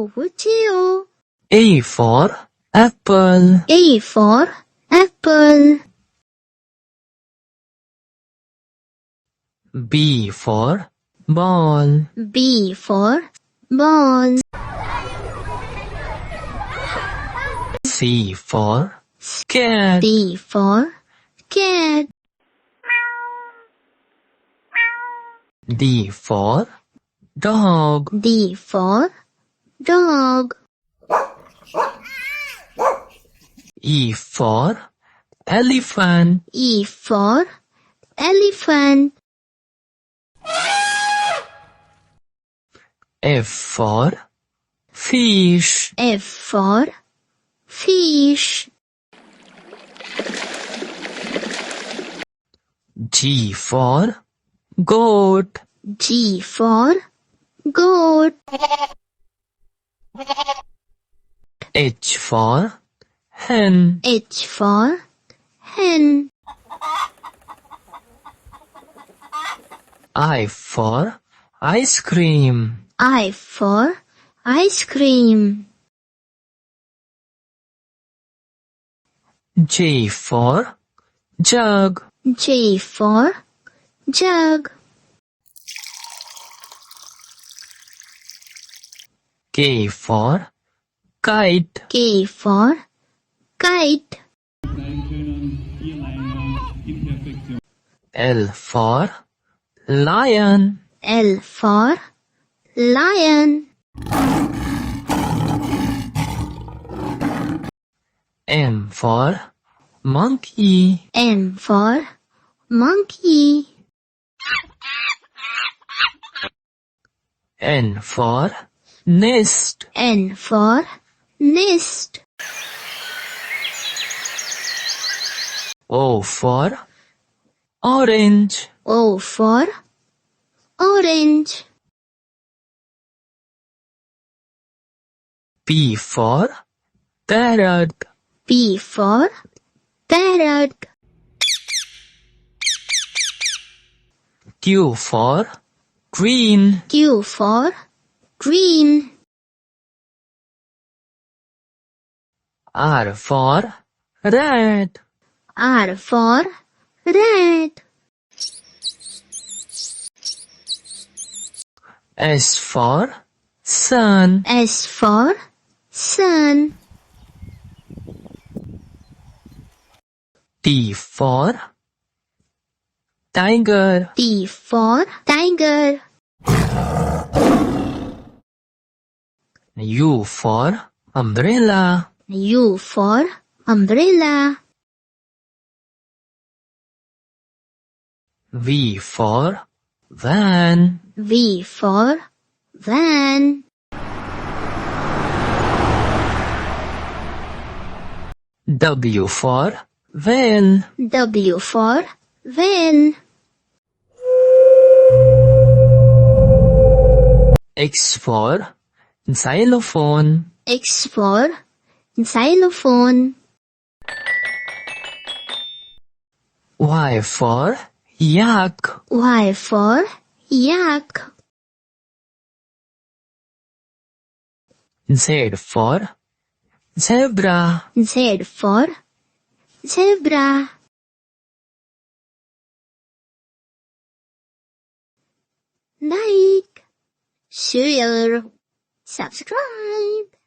Chiu. A for apple. A for apple. B for ball. B for ball. C for cat. D for cat. D for dog. D for dog. E for elephant. E for elephant. F for fish. F for fish. G for goat. G for goat. H for hen. H for hen. I for ice cream. I for ice cream. J for jug. J for jug. K for kite. K for kite. L for lion. L for lion. M for monkey. M for monkey. N for nest. N for nest. O for orange. O for orange. P for parrot. P for parrot. Q for green. Q for green. R for red. R for red. S for sun. S for sun. T for tiger. T for tiger. U for umbrella. U for umbrella. V for van. V for van. W for van. W for van. X for xylophone. X for xylophone. Y for yak. Y for yak. Z for zebra. Z for zebra. Like, share, subscribe.